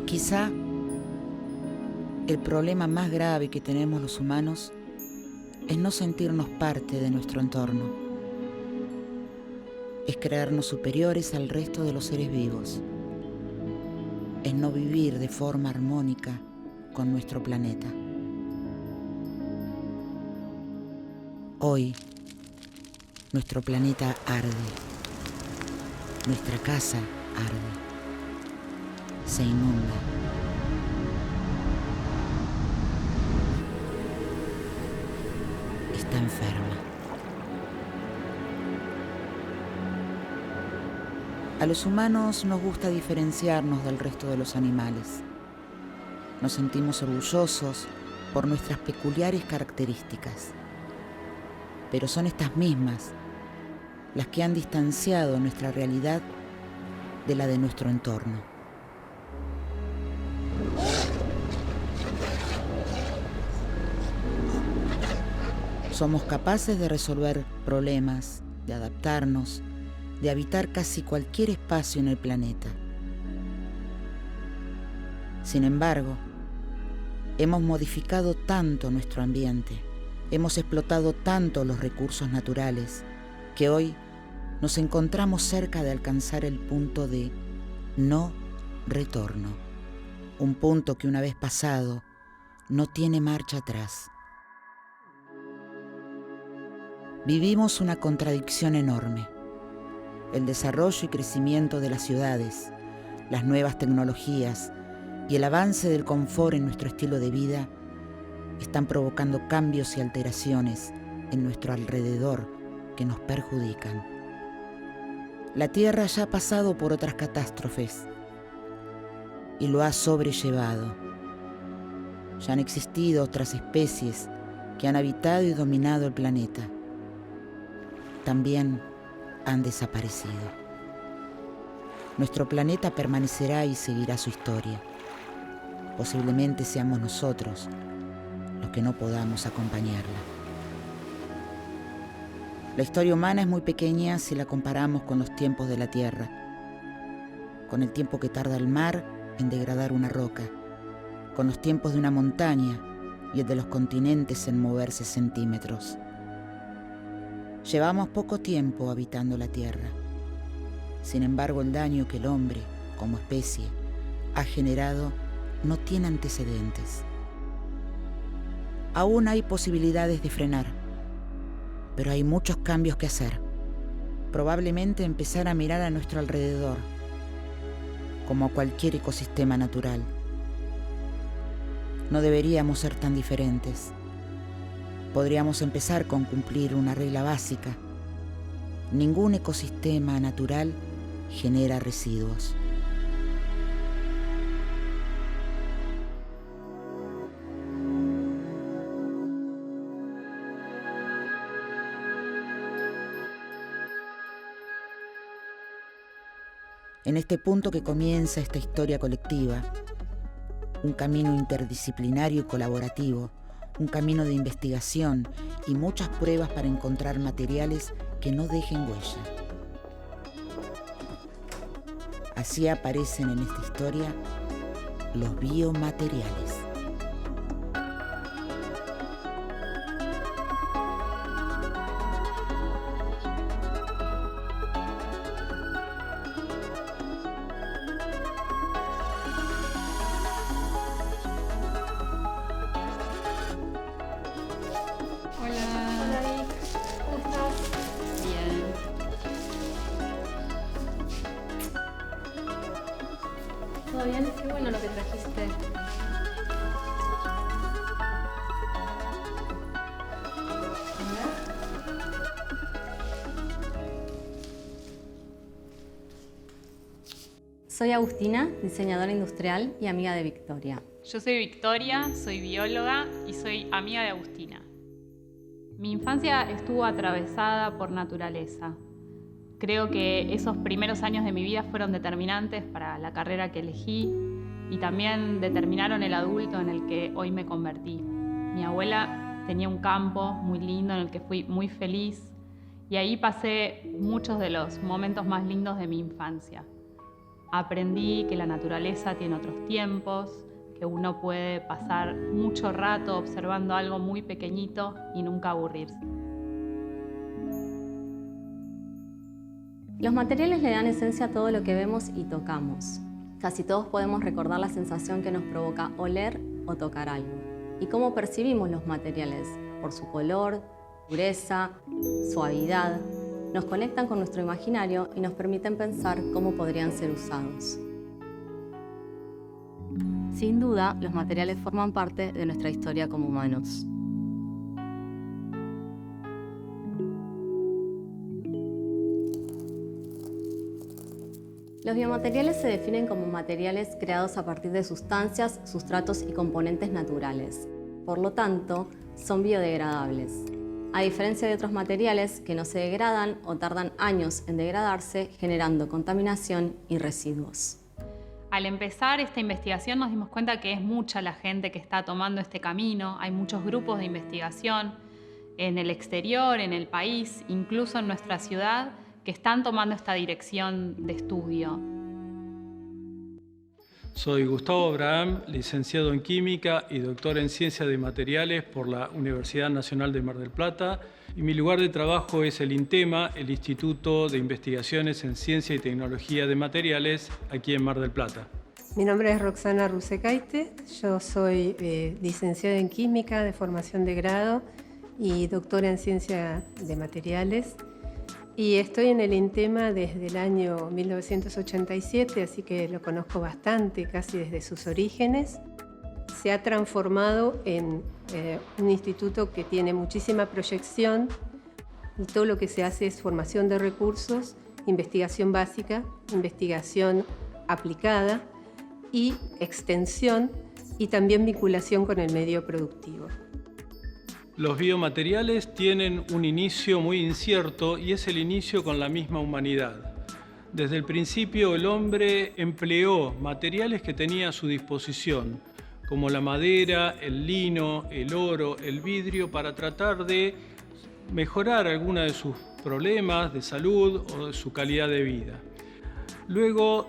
Quizá el problema más grave que tenemos los humanos es no sentirnos parte de nuestro entorno. Es creernos superiores al resto de los seres vivos. Es no vivir de forma armónica con nuestro planeta. Hoy, nuestro planeta arde. Nuestra casa arde. Se inunda. Está enferma. A los humanos nos gusta diferenciarnos del resto de los animales. Nos sentimos orgullosos por nuestras peculiares características. Pero son estas mismas las que han distanciado nuestra realidad de la de nuestro entorno. Somos capaces de resolver problemas, de adaptarnos, de habitar casi cualquier espacio en el planeta. Sin embargo, hemos modificado tanto nuestro ambiente, hemos explotado tanto los recursos naturales, que hoy nos encontramos cerca de alcanzar el punto de no retorno. Un punto que una vez pasado no tiene marcha atrás. Vivimos una contradicción enorme. El desarrollo y crecimiento de las ciudades, las nuevas tecnologías y el avance del confort en nuestro estilo de vida están provocando cambios y alteraciones en nuestro alrededor que nos perjudican. La Tierra ya ha pasado por otras catástrofes y lo ha sobrellevado. Ya han existido otras especies que han habitado y dominado el planeta. También han desaparecido. Nuestro planeta permanecerá y seguirá su historia. Posiblemente seamos nosotros los que no podamos acompañarla. La historia humana es muy pequeña si la comparamos con los tiempos de la Tierra, con el tiempo que tarda el mar en degradar una roca, con los tiempos de una montaña y el de los continentes en moverse centímetros. Llevamos poco tiempo habitando la Tierra. Sin embargo, el daño que el hombre, como especie, ha generado no tiene antecedentes. Aún hay posibilidades de frenar, pero hay muchos cambios que hacer. Probablemente empezar a mirar a nuestro alrededor, como a cualquier ecosistema natural. No deberíamos ser tan diferentes. Podríamos empezar con cumplir una regla básica. Ningún ecosistema natural genera residuos. En este punto que comienza esta historia colectiva, un camino interdisciplinario y colaborativo, un camino de investigación y muchas pruebas para encontrar materiales que no dejen huella. Así aparecen en esta historia los biomateriales. ¿Todo bien? Qué bueno lo que trajiste. Soy Agustina, diseñadora industrial y amiga de Victoria. Yo soy Victoria, soy bióloga y soy amiga de Agustina. Mi infancia estuvo atravesada por naturaleza. Creo que esos primeros años de mi vida fueron determinantes para la carrera que elegí y también determinaron el adulto en el que hoy me convertí. Mi abuela tenía un campo muy lindo en el que fui muy feliz y ahí pasé muchos de los momentos más lindos de mi infancia. Aprendí que la naturaleza tiene otros tiempos, que uno puede pasar mucho rato observando algo muy pequeñito y nunca aburrirse. Los materiales le dan esencia a todo lo que vemos y tocamos. Casi todos podemos recordar la sensación que nos provoca oler o tocar algo. ¿Y cómo percibimos los materiales? Por su color, dureza, suavidad. Nos conectan con nuestro imaginario y nos permiten pensar cómo podrían ser usados. Sin duda, los materiales forman parte de nuestra historia como humanos. Los biomateriales se definen como materiales creados a partir de sustancias, sustratos y componentes naturales. Por lo tanto, son biodegradables. A diferencia de otros materiales que no se degradan o tardan años en degradarse, generando contaminación y residuos. Al empezar esta investigación nos dimos cuenta que es mucha la gente que está tomando este camino. Hay muchos grupos de investigación en el exterior, en el país, incluso en nuestra ciudad, que están tomando esta dirección de estudio. Soy Gustavo Abraham, licenciado en Química y doctor en Ciencias de Materiales por la Universidad Nacional de Mar del Plata. Y mi lugar de trabajo es el INTEMA, el Instituto de Investigaciones en Ciencia y Tecnología de Materiales, aquí en Mar del Plata. Mi nombre es Roxana Rusecaite, yo soy licenciada en Química de formación de grado y doctora en Ciencia de Materiales. Y estoy en el INTEMA desde el año 1987, así que lo conozco bastante, casi desde sus orígenes. Se ha transformado en un instituto que tiene muchísima proyección y todo lo que se hace es formación de recursos, investigación básica, investigación aplicada y extensión y también vinculación con el medio productivo. Los biomateriales tienen un inicio muy incierto y es el inicio con la misma humanidad. Desde el principio el hombre empleó materiales que tenía a su disposición, como la madera, el lino, el oro, el vidrio, para tratar de mejorar algunos de sus problemas de salud o de su calidad de vida. Luego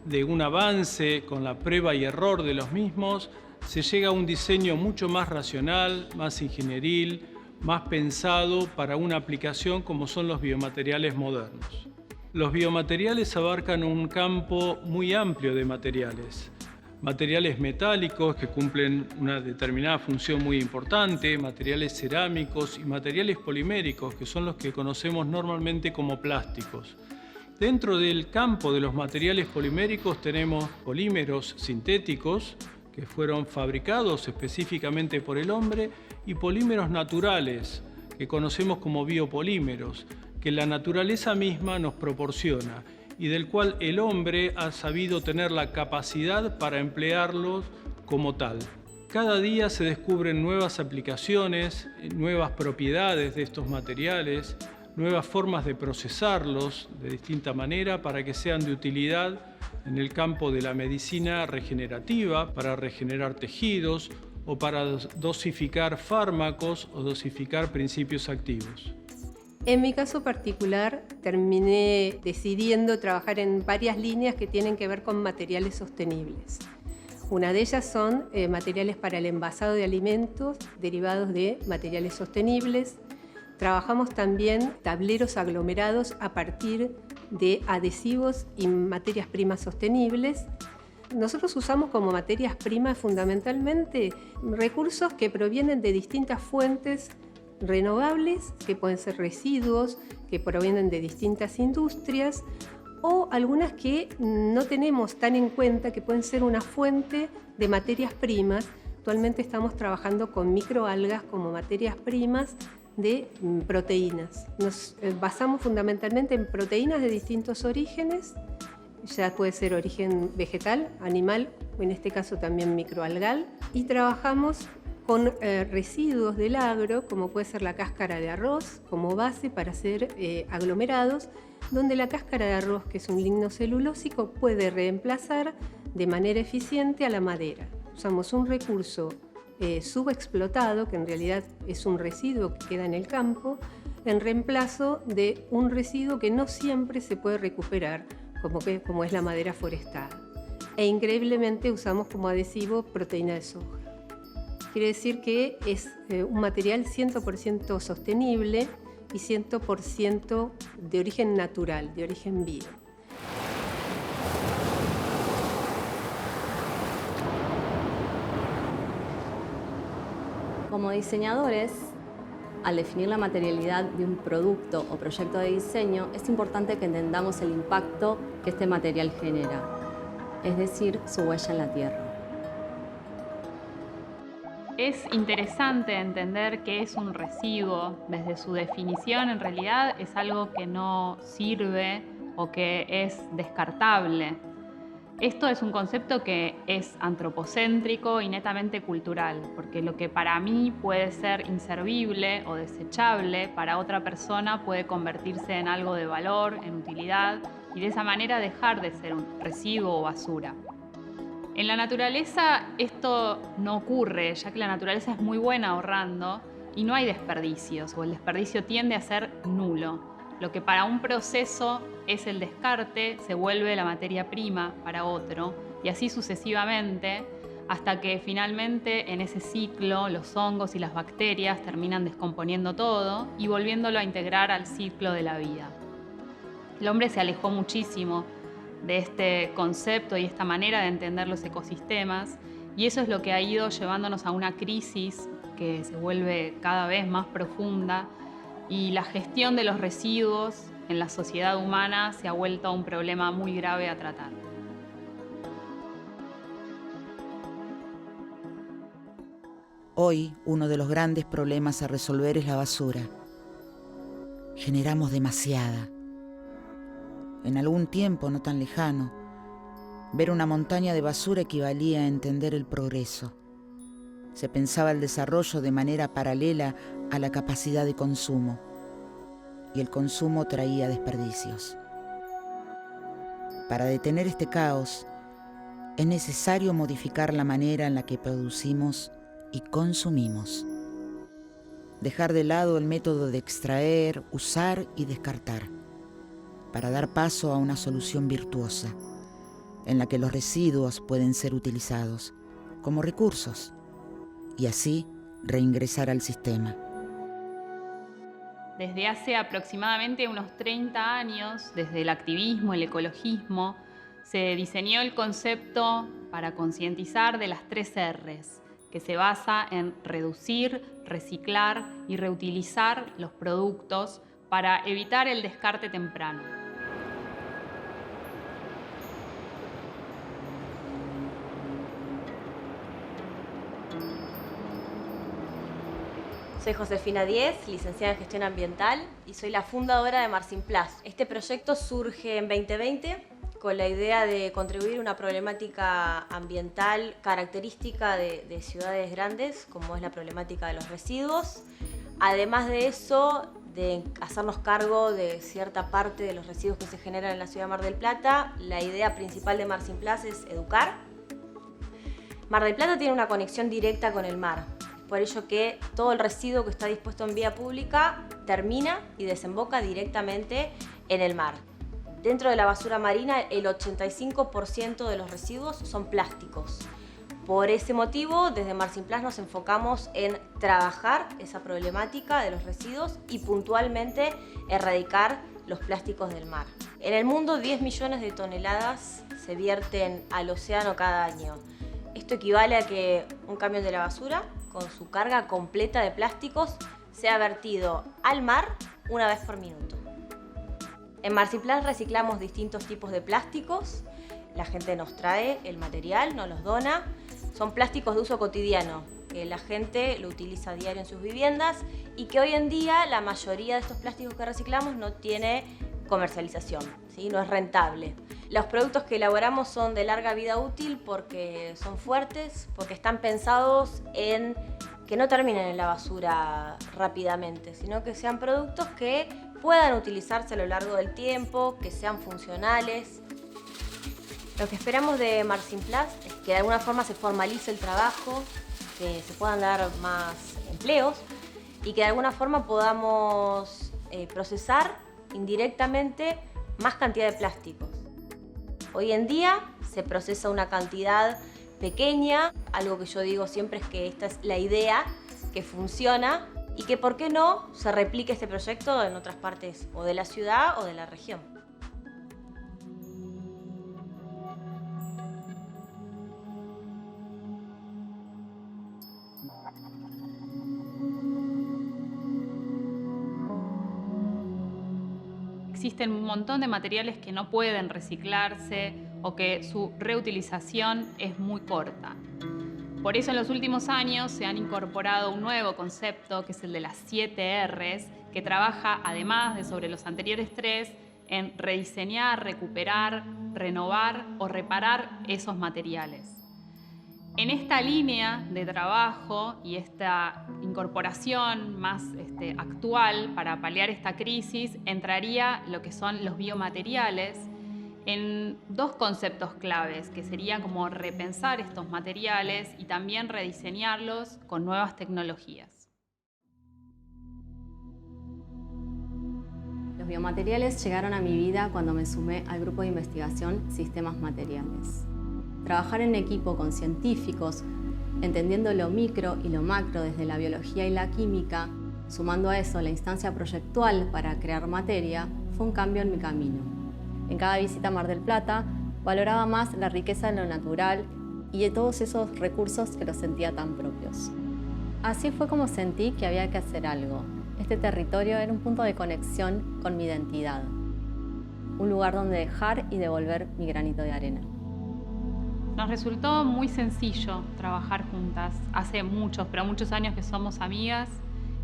de un avance con la prueba y error de los mismos, se llega a un diseño mucho más racional, más ingenieril, más pensado para una aplicación como son los biomateriales modernos. Los biomateriales abarcan un campo muy amplio de materiales. Materiales metálicos que cumplen una determinada función muy importante, materiales cerámicos y materiales poliméricos que son los que conocemos normalmente como plásticos. Dentro del campo de los materiales poliméricos tenemos polímeros sintéticos, que fueron fabricados específicamente por el hombre, y polímeros naturales, que conocemos como biopolímeros, que la naturaleza misma nos proporciona y del cual el hombre ha sabido tener la capacidad para emplearlos como tal. Cada día se descubren nuevas aplicaciones, nuevas propiedades de estos materiales, nuevas formas de procesarlos de distinta manera para que sean de utilidad en el campo de la medicina regenerativa, para regenerar tejidos o para dosificar fármacos o dosificar principios activos. En mi caso particular, terminé decidiendo trabajar en varias líneas que tienen que ver con materiales sostenibles. Una de ellas son materiales para el envasado de alimentos derivados de materiales sostenibles. Trabajamos también tableros aglomerados a partir de adhesivos y materias primas sostenibles. Nosotros usamos como materias primas fundamentalmente recursos que provienen de distintas fuentes renovables, que pueden ser residuos, que provienen de distintas industrias, o algunas que no tenemos tan en cuenta, que pueden ser una fuente de materias primas. Actualmente estamos trabajando con microalgas como materias primas de proteínas. Nos basamos fundamentalmente en proteínas de distintos orígenes, ya puede ser origen vegetal, animal, o en este caso también microalgal, y trabajamos con residuos del agro, como puede ser la cáscara de arroz, como base para hacer aglomerados, donde la cáscara de arroz, que es un lignocelulósico, puede reemplazar de manera eficiente a la madera. Usamos un recurso subexplotado, que en realidad es un residuo que queda en el campo, en reemplazo de un residuo que no siempre se puede recuperar, como es la madera forestal. E increíblemente usamos como adhesivo proteína de soja. Quiere decir que es un material 100% sostenible y 100% de origen natural, de origen bio. Como diseñadores, al definir la materialidad de un producto o proyecto de diseño, es importante que entendamos el impacto que este material genera, es decir, su huella en la tierra. Es interesante entender qué es un residuo. Desde su definición, en realidad, es algo que no sirve o que es descartable. Esto es un concepto que es antropocéntrico y netamente cultural, porque lo que para mí puede ser inservible o desechable, para otra persona puede convertirse en algo de valor, en utilidad, y de esa manera dejar de ser un residuo o basura. En la naturaleza esto no ocurre, ya que la naturaleza es muy buena ahorrando y no hay desperdicios, o el desperdicio tiende a ser nulo. Lo que para un proceso es el descarte se vuelve la materia prima para otro, y así sucesivamente, hasta que finalmente en ese ciclo los hongos y las bacterias terminan descomponiendo todo y volviéndolo a integrar al ciclo de la vida. El hombre se alejó muchísimo de este concepto y esta manera de entender los ecosistemas, y eso es lo que ha ido llevándonos a una crisis que se vuelve cada vez más profunda, y la gestión de los residuos en la sociedad humana se ha vuelto un problema muy grave a tratar. Hoy, uno de los grandes problemas a resolver es la basura. Generamos demasiada. En algún tiempo no tan lejano, ver una montaña de basura equivalía a entender el progreso. Se pensaba el desarrollo de manera paralela a la capacidad de consumo, y el consumo traía desperdicios. Para detener este caos, es necesario modificar la manera en la que producimos y consumimos. Dejar de lado el método de extraer, usar y descartar, para dar paso a una solución virtuosa, en la que los residuos pueden ser utilizados como recursos y así reingresar al sistema. Desde hace aproximadamente unos 30 años, desde el activismo, el ecologismo, se diseñó el concepto para concientizar de las 3 R's, que se basa en reducir, reciclar y reutilizar los productos para evitar el descarte temprano. Soy Josefina Díez, licenciada en Gestión Ambiental, y soy la fundadora de Marcimplas. Este proyecto surge en 2020 con la idea de contribuir a una problemática ambiental característica de ciudades grandes, como es la problemática de los residuos. Además de eso, de hacernos cargo de cierta parte de los residuos que se generan en la ciudad de Mar del Plata, la idea principal de Marcimplas es educar. Mar del Plata tiene una conexión directa con el mar. Por ello que todo el residuo que está dispuesto en vía pública termina y desemboca directamente en el mar. Dentro de la basura marina, el 85% de los residuos son plásticos. Por ese motivo, desde Marcimplas nos enfocamos en trabajar esa problemática de los residuos y puntualmente erradicar los plásticos del mar. En el mundo, 10 millones de toneladas se vierten al océano cada año. Esto equivale a que un camión de la basura, con su carga completa de plásticos, sea vertido al mar una vez por minuto. En Marcimplas reciclamos distintos tipos de plásticos. La gente nos trae el material, nos los dona. Son plásticos de uso cotidiano, que la gente lo utiliza a diario en sus viviendas y que hoy en día la mayoría de estos plásticos que reciclamos no tiene comercialización, ¿sí? No es rentable. Los productos que elaboramos son de larga vida útil porque son fuertes, porque están pensados en que no terminen en la basura rápidamente, sino que sean productos que puedan utilizarse a lo largo del tiempo, que sean funcionales. Lo que esperamos de Marcinplast es que de alguna forma se formalice el trabajo, que se puedan dar más empleos y que de alguna forma podamos procesar indirectamente más cantidad de plásticos. Hoy en día se procesa una cantidad pequeña, algo que yo digo siempre es que esta es la idea que funciona y que por qué no se replique este proyecto en otras partes o de la ciudad o de la región. Existen un montón de materiales que no pueden reciclarse o que su reutilización es muy corta. Por eso en los últimos años se han incorporado un nuevo concepto que es el de las 7 Rs, que trabaja, además de sobre los anteriores 3, en rediseñar, recuperar, renovar o reparar esos materiales. En esta línea de trabajo y esta incorporación más actual para paliar esta crisis entraría lo que son los biomateriales en dos conceptos claves, que sería como repensar estos materiales y también rediseñarlos con nuevas tecnologías. Los biomateriales llegaron a mi vida cuando me sumé al grupo de investigación Sistemas Materiales. Trabajar en equipo con científicos, entendiendo lo micro y lo macro desde la biología y la química, sumando a eso la instancia proyectual para crear materia, fue un cambio en mi camino. En cada visita a Mar del Plata, valoraba más la riqueza de lo natural y de todos esos recursos que los sentía tan propios. Así fue como sentí que había que hacer algo. Este territorio era un punto de conexión con mi identidad, un lugar donde dejar y devolver mi granito de arena. Nos resultó muy sencillo trabajar juntas. Hace muchos, pero muchos años que somos amigas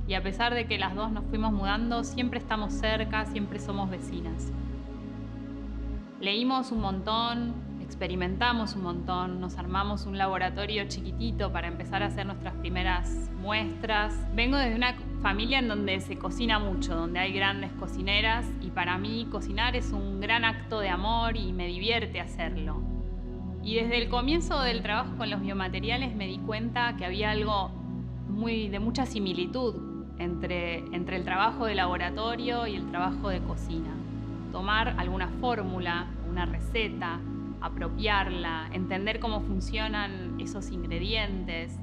y a pesar de que las dos nos fuimos mudando, siempre estamos cerca, siempre somos vecinas. Leímos un montón, experimentamos un montón, nos armamos un laboratorio chiquitito para empezar a hacer nuestras primeras muestras. Vengo de una familia en donde se cocina mucho, donde hay grandes cocineras y para mí cocinar es un gran acto de amor y me divierte hacerlo. Y desde el comienzo del trabajo con los biomateriales me di cuenta que había algo de mucha similitud entre el trabajo de laboratorio y el trabajo de cocina. Tomar alguna fórmula, una receta, apropiarla, entender cómo funcionan esos ingredientes.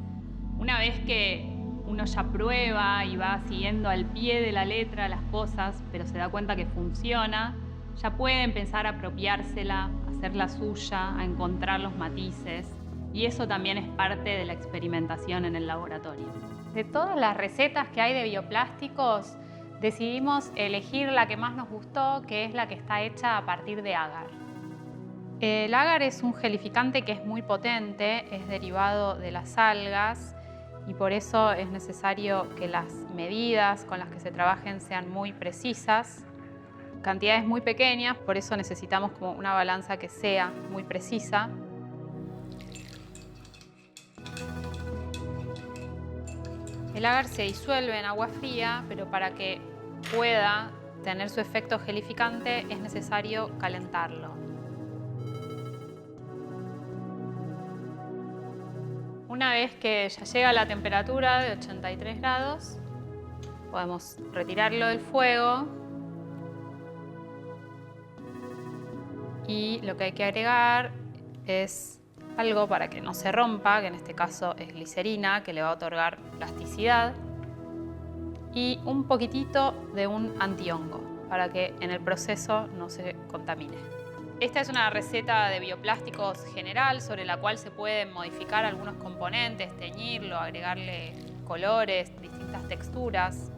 Una vez que uno ya prueba y va siguiendo al pie de la letra las cosas, pero se da cuenta que funciona, ya puede empezar a apropiársela, hacerla suya, a encontrar los matices. Y eso también es parte de la experimentación en el laboratorio. De todas las recetas que hay de bioplásticos, decidimos elegir la que más nos gustó, que es la que está hecha a partir de agar. El agar es un gelificante que es muy potente, es derivado de las algas y por eso es necesario que las medidas con las que se trabajen sean muy precisas. Cantidades muy pequeñas, por eso necesitamos como una balanza que sea muy precisa. El agar se disuelve en agua fría, pero para que pueda tener su efecto gelificante es necesario calentarlo. Una vez que ya llega a la temperatura de 83 grados, podemos retirarlo del fuego y lo que hay que agregar es algo para que no se rompa, que en este caso es glicerina, que le va a otorgar plasticidad, y un poquitito de un antihongo para que en el proceso no se contamine. Esta es una receta de bioplásticos general sobre la cual se pueden modificar algunos componentes, teñirlo, agregarle colores, distintas texturas.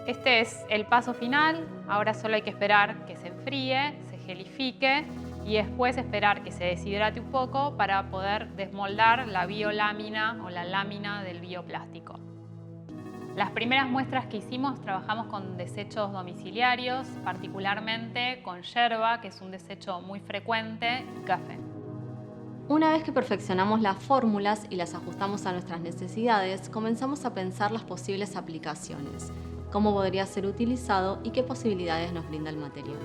Este es el paso final. Ahora solo hay que esperar que se enfríe, se gelifique y después esperar que se deshidrate un poco para poder desmoldar la biolámina o la lámina del bioplástico. Las primeras muestras que hicimos trabajamos con desechos domiciliarios, particularmente con yerba, que es un desecho muy frecuente, y café. Una vez que perfeccionamos las fórmulas y las ajustamos a nuestras necesidades, comenzamos a pensar las posibles aplicaciones, cómo podría ser utilizado y qué posibilidades nos brinda el material.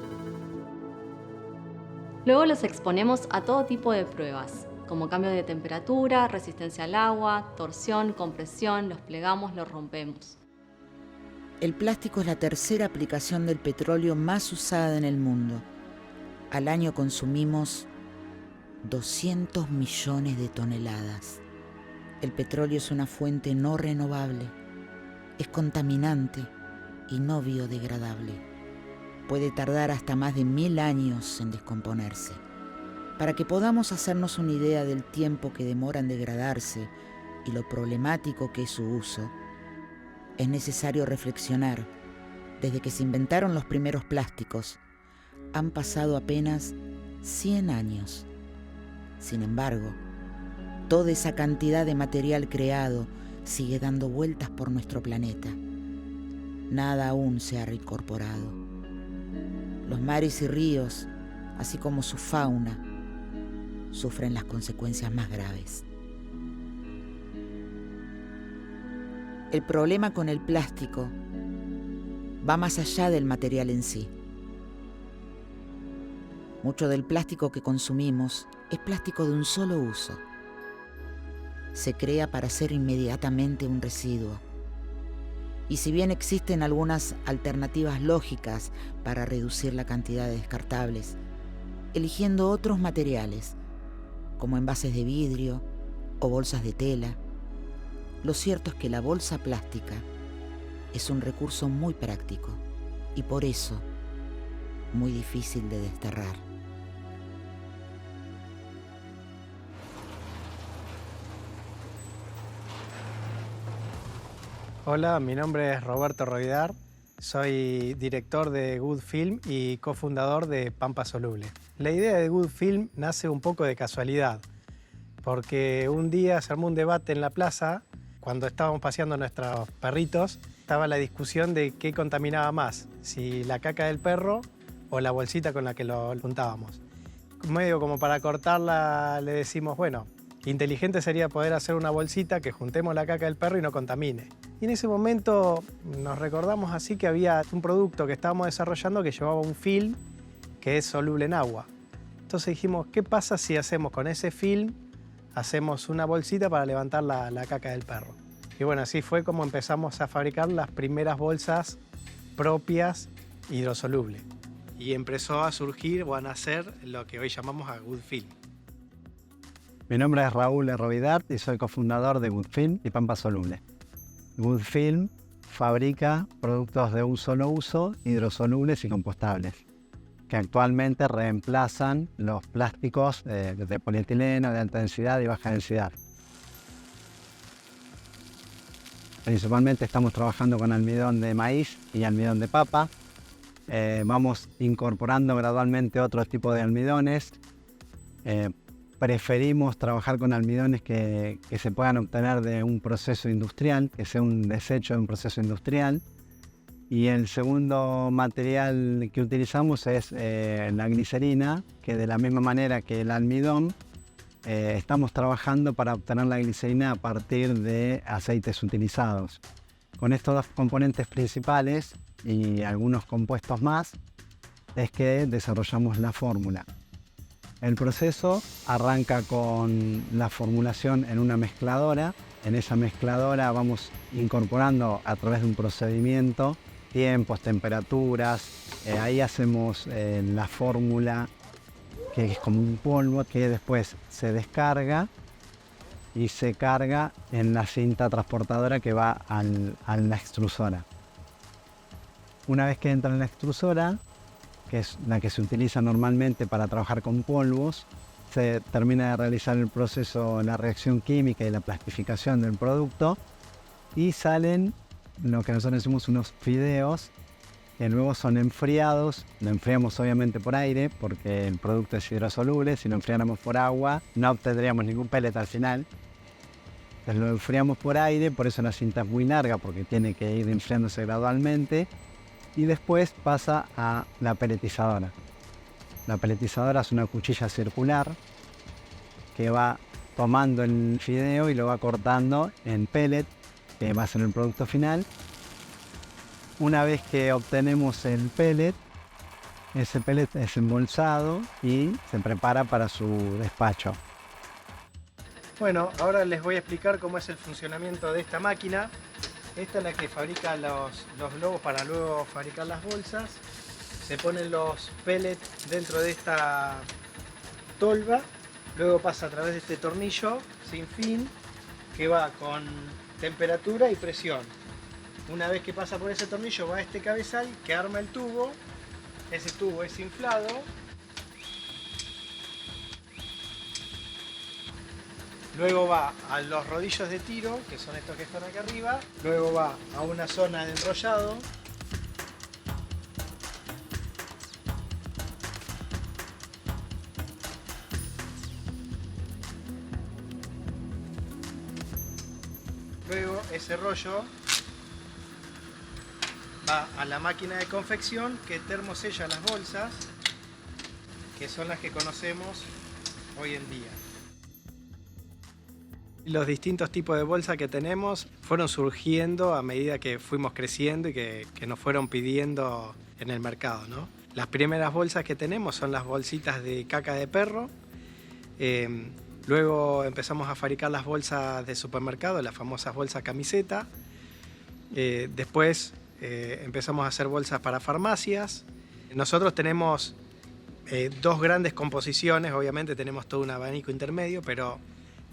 Luego los exponemos a todo tipo de pruebas, como cambio de temperatura, resistencia al agua, torsión, compresión, los plegamos, los rompemos. El plástico es la tercera aplicación del petróleo más usada en el mundo. Al año consumimos 200 millones de toneladas. El petróleo es una fuente no renovable, es contaminante y no biodegradable. Puede tardar hasta más de 1000 años en descomponerse. Para que podamos hacernos una idea del tiempo que demora en degradarse y lo problemático que es su uso, es necesario reflexionar. Desde que se inventaron los primeros plásticos, han pasado apenas 100 años. Sin embargo, toda esa cantidad de material creado sigue dando vueltas por nuestro planeta. Nada aún se ha reincorporado. Los mares y ríos, así como su fauna, sufren las consecuencias más graves. El problema con el plástico va más allá del material en sí. Mucho del plástico que consumimos es plástico de un solo uso. Se crea para ser inmediatamente un residuo. Y si bien existen algunas alternativas lógicas para reducir la cantidad de descartables, eligiendo otros materiales, como envases de vidrio o bolsas de tela, lo cierto es que la bolsa plástica es un recurso muy práctico y por eso muy difícil de desterrar. Hola, mi nombre es Roberto Rovidar, soy director de Good Film y cofundador de Pampa Soluble. La idea de Good Film nace un poco de casualidad, porque un día se armó un debate en la plaza, cuando estábamos paseando nuestros perritos, estaba la discusión de qué contaminaba más, si la caca del perro o la bolsita con la que lo juntábamos. Medio como para cortarla le decimos, bueno, inteligente sería poder hacer una bolsita que juntemos la caca del perro y no contamine. Y en ese momento nos recordamos así que había un producto que estábamos desarrollando que llevaba un film que es soluble en agua. Entonces dijimos, ¿qué pasa si hacemos con ese film, hacemos una bolsita para levantar la caca del perro? Y bueno, así fue como empezamos a fabricar las primeras bolsas propias hidrosolubles. Y empezó a surgir o a nacer lo que hoy llamamos a Good Film. Mi nombre es Raúl Rovidart y soy cofundador de Good Film y Pampa Soluble. Good Film fabrica productos de un solo uso, hidrosolubles y compostables, que actualmente reemplazan los plásticos de polietileno de alta densidad y baja densidad. Principalmente estamos trabajando con almidón de maíz y almidón de papa. Vamos incorporando gradualmente otro tipo de almidones. Preferimos trabajar con almidones que se puedan obtener de un proceso industrial, que sea un desecho de un proceso industrial. Y el segundo material que utilizamos es la glicerina, que de la misma manera que el almidón, estamos trabajando para obtener la glicerina a partir de aceites utilizados. Con estos dos componentes principales y algunos compuestos más, es que desarrollamos la fórmula. El proceso arranca con la formulación en una mezcladora. En esa mezcladora vamos incorporando a través de un procedimiento tiempos, temperaturas. Ahí hacemos la fórmula, que es como un polvo que después se descarga y se carga en la cinta transportadora que va a la extrusora. Una vez que entra en la extrusora, que es la que se utiliza normalmente para trabajar con polvos, se termina de realizar el proceso, la reacción química y la plastificación del producto y salen lo que nosotros decimos unos fideos que luego son enfriados. Lo enfriamos obviamente por aire porque el producto es hidrosoluble. Si lo enfriáramos por agua no obtendríamos ningún pellet al final. Entonces lo enfriamos por aire, por eso la cinta es muy larga porque tiene que ir enfriándose gradualmente. Y después pasa a la pelletizadora. La pelletizadora es una cuchilla circular que va tomando el fideo y lo va cortando en pellet, que va a ser el producto final. Una vez que obtenemos el pellet, ese pellet es embolsado y se prepara para su despacho. Bueno, ahora les voy a explicar cómo es el funcionamiento de esta máquina. Esta es la que fabrica los globos para luego fabricar las bolsas. Se ponen los pellets dentro de esta tolva, luego pasa a través de este tornillo sin fin que va con temperatura y presión. Una vez que pasa por ese tornillo va a este cabezal que arma el tubo. Ese tubo es inflado. Luego va a los rodillos de tiro, que son estos que están acá arriba. Luego va a una zona de enrollado. Luego ese rollo va a la máquina de confección que termosella las bolsas, que son las que conocemos hoy en día. Los distintos tipos de bolsas que tenemos fueron surgiendo a medida que fuimos creciendo y que nos fueron pidiendo en el mercado, ¿no? Las primeras bolsas que tenemos son las bolsitas de caca de perro. Luego empezamos a fabricar las bolsas de supermercado, las famosas bolsas camiseta. Después empezamos a hacer bolsas para farmacias. Nosotros tenemos dos grandes composiciones, obviamente tenemos todo un abanico intermedio, pero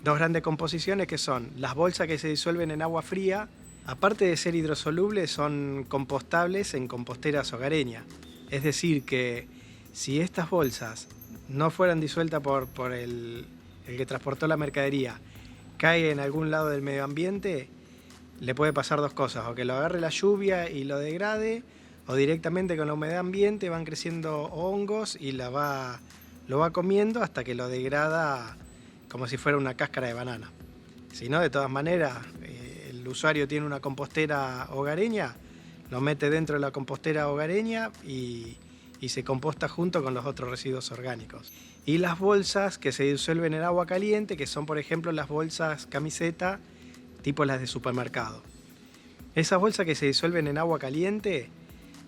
dos grandes composiciones que son las bolsas que se disuelven en agua fría. Aparte de ser hidrosolubles, son compostables en composteras hogareñas. Es decir, que si estas bolsas no fueran disueltas por el que transportó la mercadería, cae en algún lado del medio ambiente, le puede pasar dos cosas: o que lo agarre la lluvia y lo degrade, o directamente con la humedad ambiente van creciendo hongos y lo va comiendo hasta que lo degrada como si fuera una cáscara de banana. Si no, de todas maneras, el usuario tiene una compostera hogareña, lo mete dentro de la compostera hogareña y se composta junto con los otros residuos orgánicos. Y las bolsas que se disuelven en agua caliente, que son por ejemplo las bolsas camiseta, tipo las de supermercado. Esas bolsas que se disuelven en agua caliente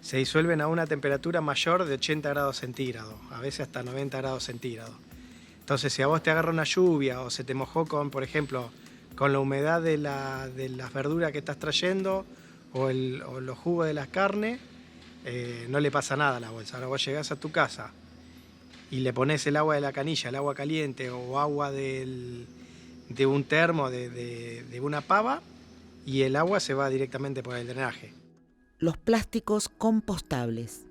se disuelven a una temperatura mayor de 80 grados centígrados, a veces hasta 90 grados centígrados. Entonces, si a vos te agarra una lluvia o se te mojó con, por ejemplo, con la humedad de las verduras que estás trayendo o los jugos de las carnes, no le pasa nada a la bolsa. Ahora vos llegás a tu casa y le pones el agua de la canilla, el agua caliente o agua de un termo, de una pava, y el agua se va directamente por el drenaje. Los plásticos compostables.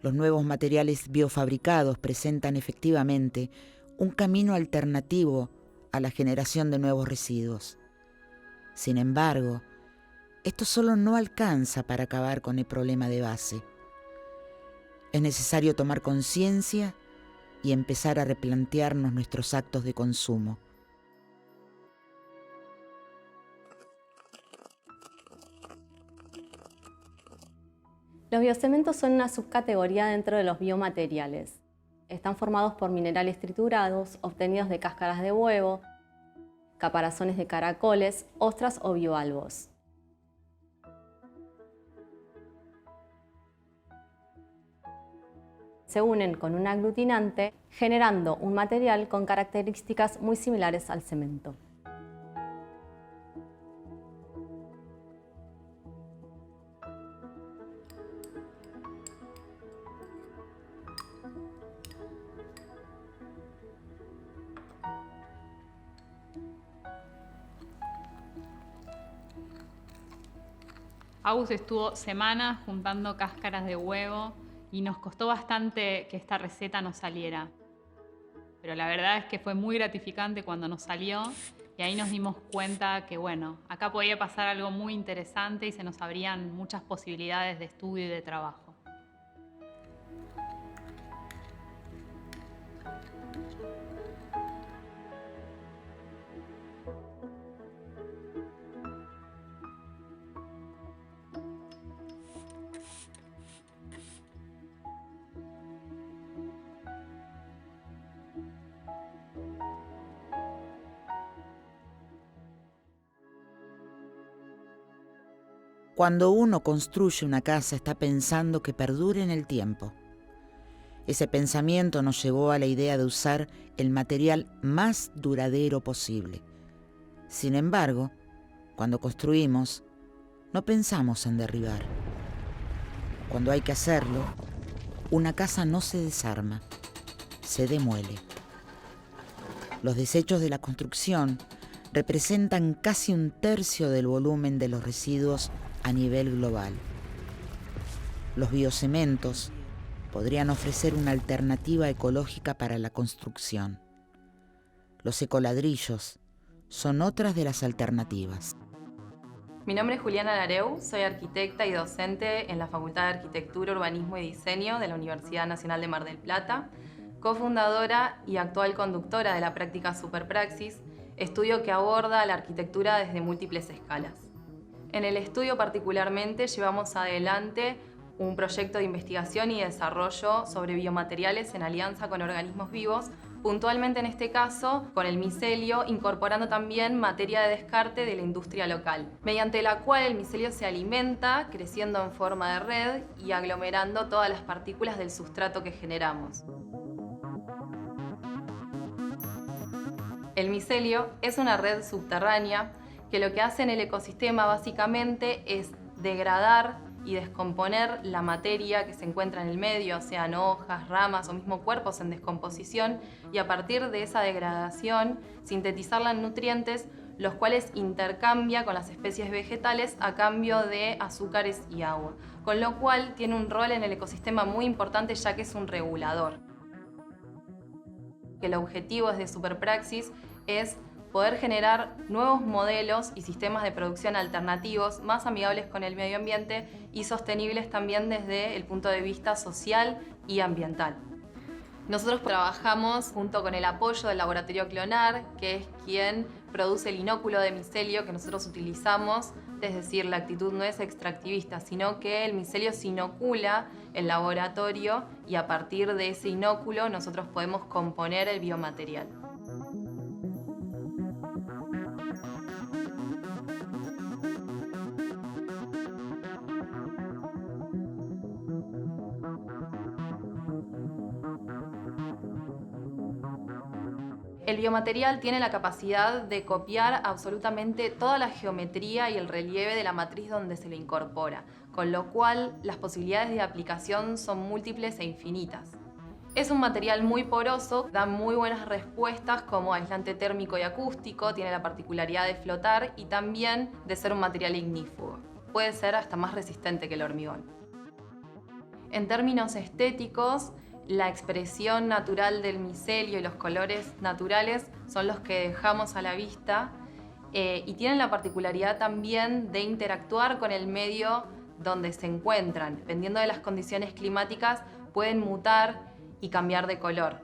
Los nuevos materiales biofabricados presentan efectivamente un camino alternativo a la generación de nuevos residuos. Sin embargo, esto solo no alcanza para acabar con el problema de base. Es necesario tomar conciencia y empezar a replantearnos nuestros actos de consumo. Los biocementos son una subcategoría dentro de los biomateriales. Están formados por minerales triturados, obtenidos de cáscaras de huevo, caparazones de caracoles, ostras o bivalvos. Se unen con un aglutinante, generando un material con características muy similares al cemento. Agus estuvo semanas juntando cáscaras de huevo y nos costó bastante que esta receta nos saliera. Pero la verdad es que fue muy gratificante cuando nos salió Y ahí nos dimos cuenta que, bueno, acá podía pasar algo muy interesante y se nos abrían muchas posibilidades de estudio y de trabajo. Cuando uno construye una casa está pensando que perdure en el tiempo. Ese pensamiento nos llevó a la idea de usar el material más duradero posible. Sin embargo, cuando construimos, no pensamos en derribar. Cuando hay que hacerlo, una casa no se desarma, se demuele. Los desechos de la construcción representan casi 1/3 del volumen de los residuos a nivel global. Los biocementos podrían ofrecer una alternativa ecológica para la construcción. Los ecoladrillos son otras de las alternativas. Mi nombre es Juliana Lareu, soy arquitecta y docente en la Facultad de Arquitectura, Urbanismo y Diseño de la Universidad Nacional de Mar del Plata, cofundadora y actual conductora de la práctica Superpraxis, estudio que aborda la arquitectura desde múltiples escalas. En el estudio particularmente llevamos adelante un proyecto de investigación y desarrollo sobre biomateriales en alianza con organismos vivos, puntualmente en este caso con el micelio, incorporando también materia de descarte de la industria local, mediante la cual el micelio se alimenta, creciendo en forma de red y aglomerando todas las partículas del sustrato que generamos. El micelio es una red subterránea que lo que hace en el ecosistema básicamente es degradar y descomponer la materia que se encuentra en el medio, sean hojas, ramas o mismo cuerpos en descomposición, y a partir de esa degradación sintetizarla en nutrientes, los cuales intercambia con las especies vegetales a cambio de azúcares y agua, con lo cual tiene un rol en el ecosistema muy importante ya que es un regulador. El objetivo desde Superpraxis es poder generar nuevos modelos y sistemas de producción alternativos más amigables con el medio ambiente y sostenibles también desde el punto de vista social y ambiental. Nosotros trabajamos junto con el apoyo del laboratorio Clonar, que es quien produce el inóculo de micelio que nosotros utilizamos, es decir, la actitud no es extractivista, sino que el micelio se inocula en laboratorio y a partir de ese inóculo nosotros podemos componer el biomaterial. El biomaterial tiene la capacidad de copiar absolutamente toda la geometría y el relieve de la matriz donde se le incorpora, con lo cual las posibilidades de aplicación son múltiples e infinitas. Es un material muy poroso, da muy buenas respuestas como aislante térmico y acústico, tiene la particularidad de flotar y también de ser un material ignífugo. Puede ser hasta más resistente que el hormigón. En términos estéticos, la expresión natural del micelio y los colores naturales son los que dejamos a la vista y tienen la particularidad también de interactuar con el medio donde se encuentran. Dependiendo de las condiciones climáticas, pueden mutar y cambiar de color.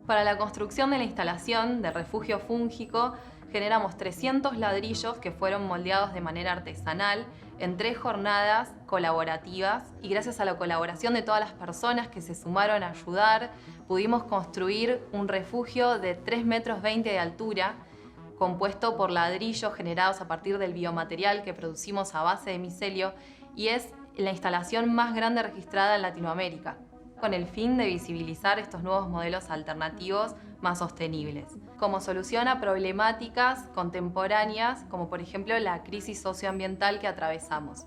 Para la construcción de la instalación de refugio fúngico, generamos 300 ladrillos que fueron moldeados de manera artesanal en 3 jornadas colaborativas y gracias a la colaboración de todas las personas que se sumaron a ayudar, pudimos construir un refugio de 3,20 metros de altura compuesto por ladrillos generados a partir del biomaterial que producimos a base de micelio y es la instalación más grande registrada en Latinoamérica, con el fin de visibilizar estos nuevos modelos alternativos más sostenibles, como solución a problemáticas contemporáneas, como por ejemplo la crisis socioambiental que atravesamos.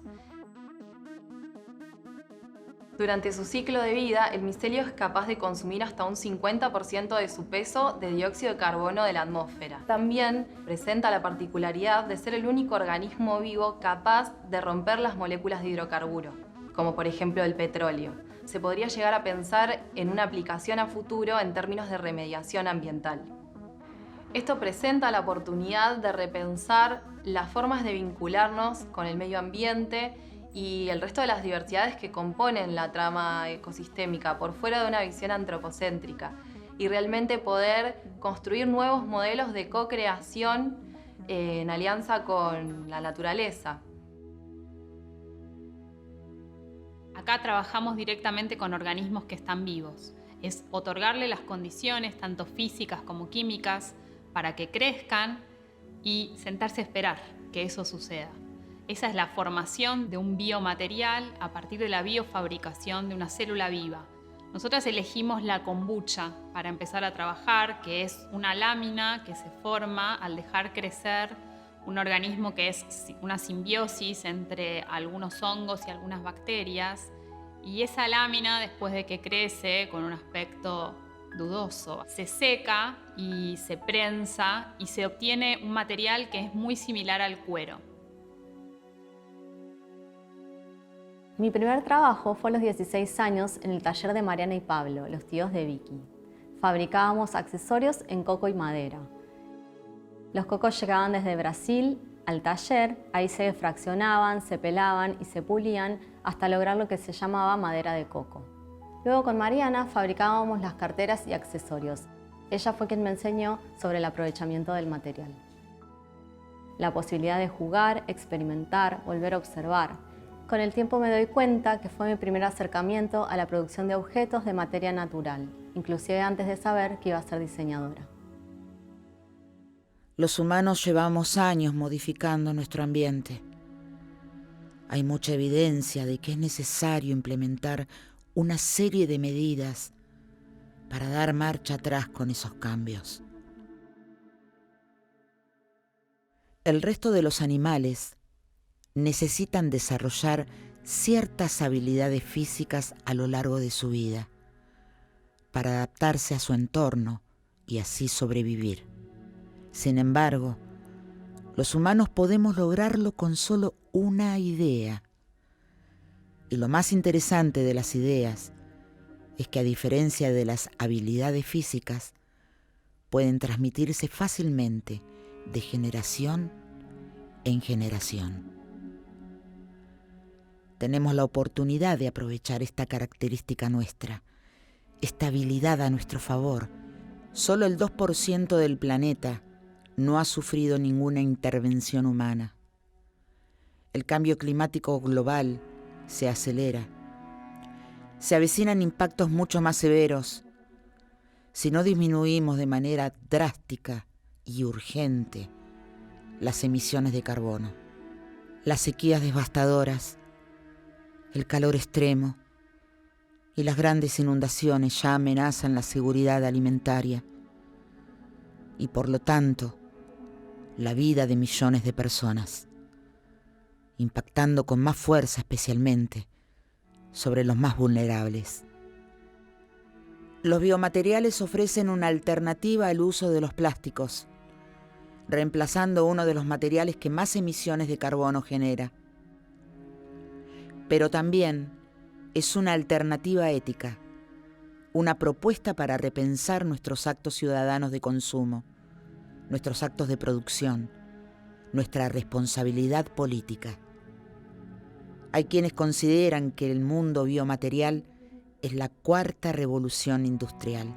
Durante su ciclo de vida, el micelio es capaz de consumir hasta un 50% de su peso de dióxido de carbono de la atmósfera. También presenta la particularidad de ser el único organismo vivo capaz de romper las moléculas de hidrocarburo, como por ejemplo el petróleo. Se podría llegar a pensar en una aplicación a futuro en términos de remediación ambiental. Esto presenta la oportunidad de repensar las formas de vincularnos con el medio ambiente y el resto de las diversidades que componen la trama ecosistémica por fuera de una visión antropocéntrica y realmente poder construir nuevos modelos de co-creación en alianza con la naturaleza. Acá trabajamos directamente con organismos que están vivos. Es otorgarle las condiciones, tanto físicas como químicas, para que crezcan y sentarse a esperar que eso suceda. Esa es la formación de un biomaterial a partir de la biofabricación de una célula viva. Nosotras elegimos la kombucha para empezar a trabajar, que es una lámina que se forma al dejar crecer un organismo que es una simbiosis entre algunos hongos y algunas bacterias. Y esa lámina, después de que crece con un aspecto dudoso, se seca y se prensa y se obtiene un material que es muy similar al cuero. Mi primer trabajo fue a los 16 años en el taller de Mariana y Pablo, los tíos de Vicky. Fabricábamos accesorios en coco y madera. Los cocos llegaban desde Brasil al taller, ahí se fraccionaban, se pelaban y se pulían hasta lograr lo que se llamaba madera de coco. Luego con Mariana fabricábamos las carteras y accesorios. Ella fue quien me enseñó sobre el aprovechamiento del material. La posibilidad de jugar, experimentar, volver a observar. Con el tiempo me doy cuenta que fue mi primer acercamiento a la producción de objetos de materia natural, inclusive antes de saber que iba a ser diseñadora. Los humanos llevamos años modificando nuestro ambiente. Hay mucha evidencia de que es necesario implementar una serie de medidas para dar marcha atrás con esos cambios. El resto de los animales necesitan desarrollar ciertas habilidades físicas a lo largo de su vida para adaptarse a su entorno y así sobrevivir. Sin embargo, los humanos podemos lograrlo con solo una idea. Y lo más interesante de las ideas es que, a diferencia de las habilidades físicas, pueden transmitirse fácilmente de generación en generación. Tenemos la oportunidad de aprovechar esta característica nuestra, esta habilidad a nuestro favor. Solo el 2% del planeta no ha sufrido ninguna intervención humana. El cambio climático global se acelera. Se avecinan impactos mucho más severos si no disminuimos de manera drástica y urgente las emisiones de carbono. Las sequías devastadoras, el calor extremo y las grandes inundaciones ya amenazan la seguridad alimentaria y, por lo tanto, la vida de millones de personas, impactando con más fuerza especialmente sobre los más vulnerables. Los biomateriales ofrecen una alternativa al uso de los plásticos, reemplazando uno de los materiales que más emisiones de carbono genera. Pero también es una alternativa ética, una propuesta para repensar nuestros actos ciudadanos de consumo, nuestros actos de producción, nuestra responsabilidad política. Hay quienes consideran que el mundo biomaterial es la cuarta revolución industrial.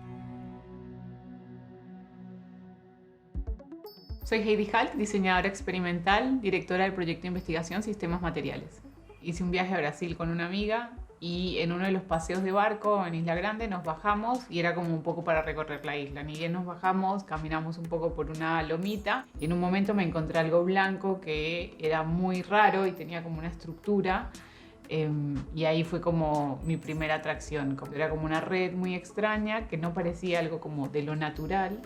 Soy Heidi Halt, diseñadora experimental, directora del proyecto de investigación Sistemas Materiales. Hice un viaje a Brasil con una amiga y en uno de los paseos de barco en Isla Grande nos bajamos y era como un poco para recorrer la isla. Ni bien nos bajamos, caminamos un poco por una lomita y en un momento me encontré algo blanco que era muy raro y tenía como una estructura y ahí fue como mi primera atracción. Era como una red muy extraña que no parecía algo como de lo natural.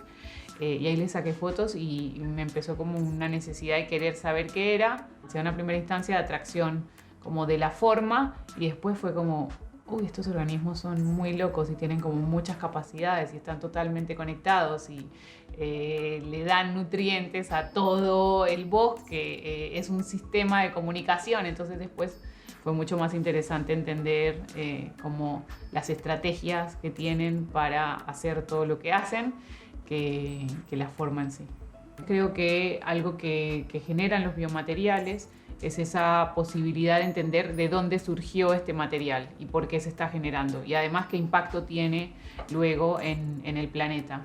Y ahí le saqué fotos y me empezó como una necesidad de querer saber qué era. O sea, una primera instancia de atracción como de la forma y después fue como, uy, estos organismos son muy locos y tienen como muchas capacidades y están totalmente conectados y le dan nutrientes a todo el bosque, es un sistema de comunicación. Entonces después fue mucho más interesante entender como las estrategias que tienen para hacer todo lo que hacen. que la forma en sí. Creo que algo que generan los biomateriales es esa posibilidad de entender de dónde surgió este material y por qué se está generando, y además qué impacto tiene luego en el planeta.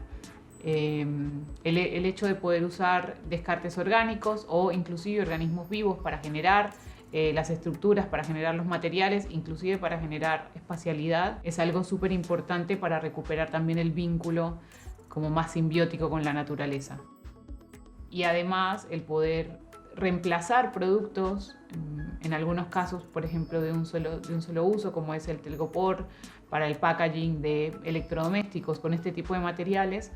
El hecho de poder usar descartes orgánicos o inclusive organismos vivos para generar las estructuras, para generar los materiales, inclusive para generar espacialidad, es algo súper importante para recuperar también el vínculo como más simbiótico con la naturaleza. Y además el poder reemplazar productos, en algunos casos, por ejemplo, de un solo uso, como es el telgopor para el packaging de electrodomésticos, con este tipo de materiales.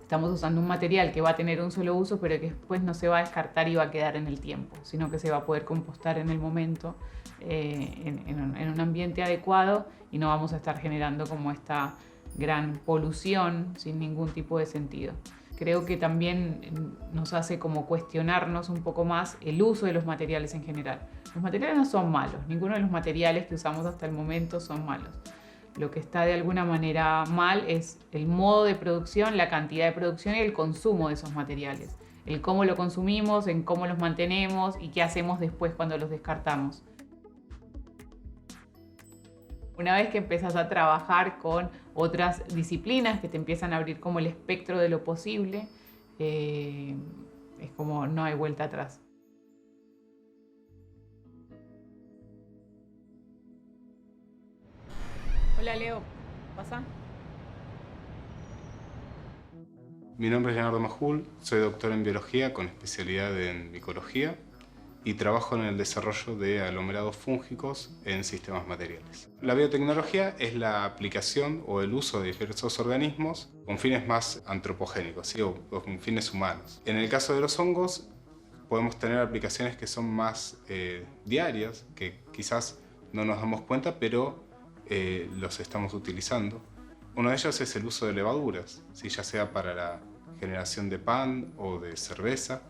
Estamos usando un material que va a tener un solo uso, pero que después no se va a descartar y va a quedar en el tiempo, sino que se va a poder compostar en el momento, en un ambiente adecuado, y no vamos a estar generando como esta gran polución sin ningún tipo de sentido. Creo que también nos hace como cuestionarnos un poco más el uso de los materiales en general. Los materiales no son malos, ninguno de los materiales que usamos hasta el momento son malos. Lo que está de alguna manera mal es el modo de producción, la cantidad de producción y el consumo de esos materiales. El cómo lo consumimos, en cómo los mantenemos y qué hacemos después cuando los descartamos. Una vez que empiezas a trabajar con otras disciplinas que te empiezan a abrir como el espectro de lo posible, es como no hay vuelta atrás. Hola Leo, ¿pasa? Mi nombre es Leonardo Majul, soy doctor en biología con especialidad en micología y trabajo en el desarrollo de aglomerados fúngicos en sistemas materiales. La biotecnología es la aplicación o el uso de diversos organismos con fines más antropogénicos, ¿sí? o con fines humanos. En el caso de los hongos podemos tener aplicaciones que son más diarias, que quizás no nos damos cuenta, pero los estamos utilizando. Uno de ellos es el uso de levaduras, ¿sí? Ya sea para la generación de pan o de cerveza,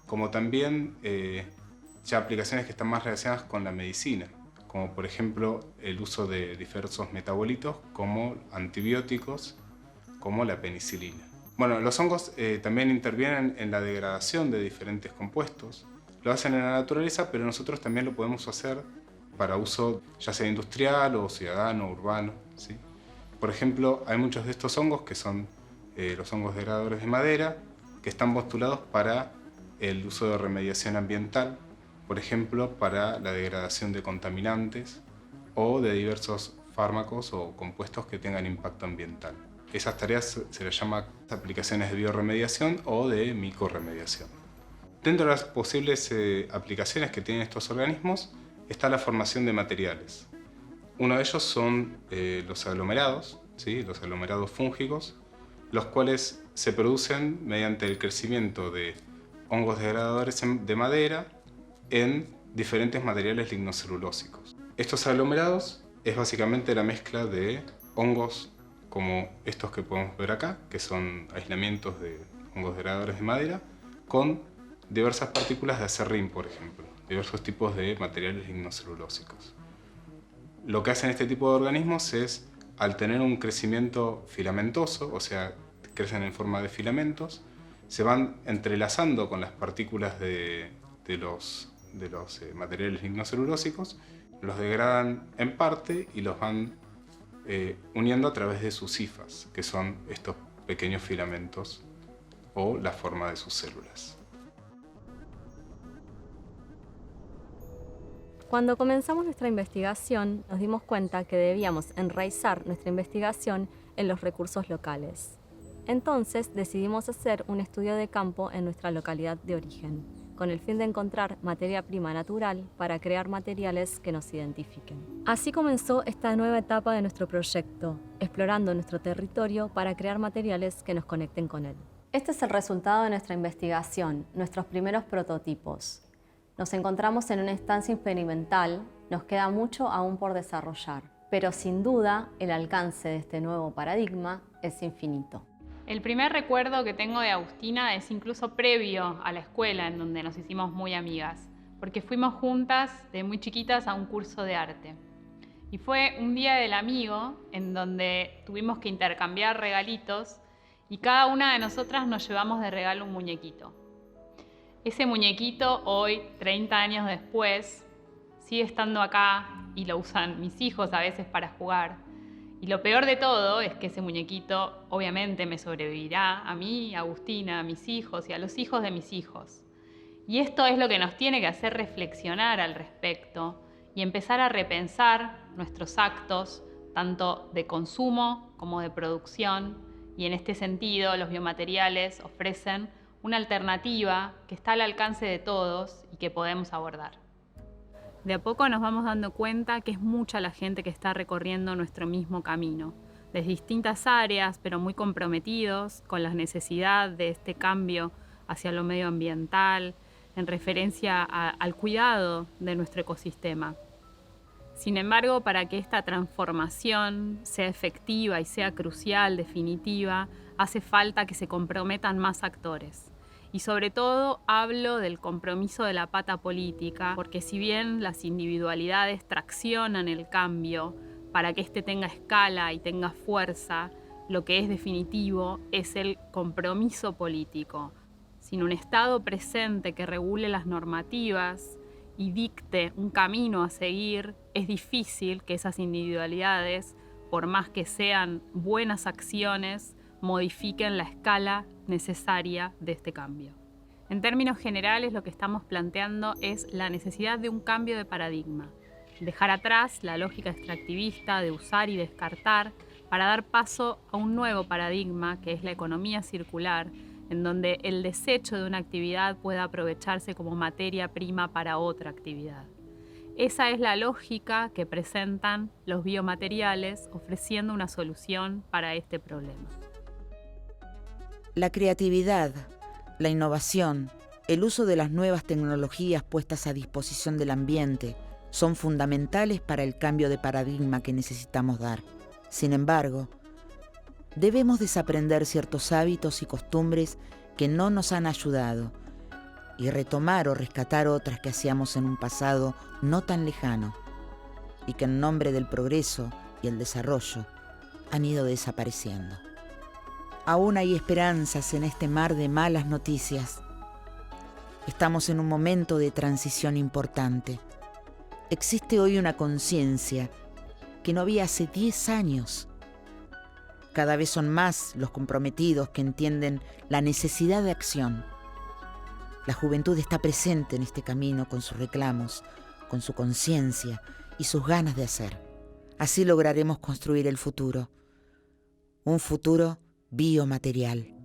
como también ya aplicaciones que están más relacionadas con la medicina, como por ejemplo el uso de diversos metabolitos como antibióticos, como la penicilina. Bueno, los hongos también intervienen en la degradación de diferentes compuestos. Lo hacen en la naturaleza, pero nosotros también lo podemos hacer para uso ya sea industrial o ciudadano, urbano, ¿sí? Por ejemplo, hay muchos de estos hongos que son los hongos degradadores de madera, que están postulados para el uso de remediación ambiental, por ejemplo, para la degradación de contaminantes o de diversos fármacos o compuestos que tengan impacto ambiental. Esas tareas se les llama aplicaciones de bioremediación o de micorremediación. Dentro de las posibles aplicaciones que tienen estos organismos está la formación de materiales. Uno de ellos son los aglomerados, ¿sí? Los aglomerados fúngicos, los cuales se producen mediante el crecimiento de hongos degradadores de madera en diferentes materiales lignocelulósicos. Estos aglomerados es básicamente la mezcla de hongos como estos que podemos ver acá, que son aislamientos de hongos degradadores de madera, con diversas partículas de acerrín, por ejemplo, diversos tipos de materiales lignocelulósicos. Lo que hacen este tipo de organismos es, al tener un crecimiento filamentoso, o sea, crecen en forma de filamentos, se van entrelazando con las partículas de los materiales lignocelulósicos, los degradan en parte y los van uniendo a través de sus hifas, que son estos pequeños filamentos o la forma de sus células. Cuando comenzamos nuestra investigación, nos dimos cuenta que debíamos enraizar nuestra investigación en los recursos locales. Entonces decidimos hacer un estudio de campo en nuestra localidad de origen, con el fin de encontrar materia prima natural para crear materiales que nos identifiquen. Así comenzó esta nueva etapa de nuestro proyecto, explorando nuestro territorio para crear materiales que nos conecten con él. Este es el resultado de nuestra investigación, nuestros primeros prototipos. Nos encontramos en una instancia experimental, nos queda mucho aún por desarrollar, pero sin duda el alcance de este nuevo paradigma es infinito. El primer recuerdo que tengo de Agustina es incluso previo a la escuela, en donde nos hicimos muy amigas, porque fuimos juntas de muy chiquitas a un curso de arte. Y fue un día del amigo en donde tuvimos que intercambiar regalitos y cada una de nosotras nos llevamos de regalo un muñequito. Ese muñequito hoy, 30 años después, sigue estando acá y lo usan mis hijos a veces para jugar. Y lo peor de todo es que ese muñequito obviamente me sobrevivirá a mí, a Agustina, a mis hijos y a los hijos de mis hijos. Y esto es lo que nos tiene que hacer reflexionar al respecto y empezar a repensar nuestros actos, tanto de consumo como de producción. Y en este sentido, los biomateriales ofrecen una alternativa que está al alcance de todos y que podemos abordar. De a poco nos vamos dando cuenta que es mucha la gente que está recorriendo nuestro mismo camino, desde distintas áreas, pero muy comprometidos con la necesidad de este cambio hacia lo medioambiental, en referencia al cuidado de nuestro ecosistema. Sin embargo, para que esta transformación sea efectiva y sea crucial, definitiva, hace falta que se comprometan más actores. Y sobre todo hablo del compromiso de la pata política, porque si bien las individualidades traccionan el cambio para que éste tenga escala y tenga fuerza, lo que es definitivo es el compromiso político. Sin un Estado presente que regule las normativas y dicte un camino a seguir, es difícil que esas individualidades, por más que sean buenas acciones, modifiquen la escala necesaria de este cambio. En términos generales, lo que estamos planteando es la necesidad de un cambio de paradigma, dejar atrás la lógica extractivista de usar y descartar para dar paso a un nuevo paradigma que es la economía circular, en donde el desecho de una actividad pueda aprovecharse como materia prima para otra actividad. Esa es la lógica que presentan los biomateriales, ofreciendo una solución para este problema. La creatividad, la innovación, el uso de las nuevas tecnologías puestas a disposición del ambiente son fundamentales para el cambio de paradigma que necesitamos dar. Sin embargo, debemos desaprender ciertos hábitos y costumbres que no nos han ayudado y retomar o rescatar otras que hacíamos en un pasado no tan lejano y que en nombre del progreso y el desarrollo han ido desapareciendo. Aún hay esperanzas en este mar de malas noticias. Estamos en un momento de transición importante. Existe hoy una conciencia que no había hace 10 años. Cada vez son más los comprometidos que entienden la necesidad de acción. La juventud está presente en este camino con sus reclamos, con su conciencia y sus ganas de hacer. Así lograremos construir el futuro. Un futuro biomaterial.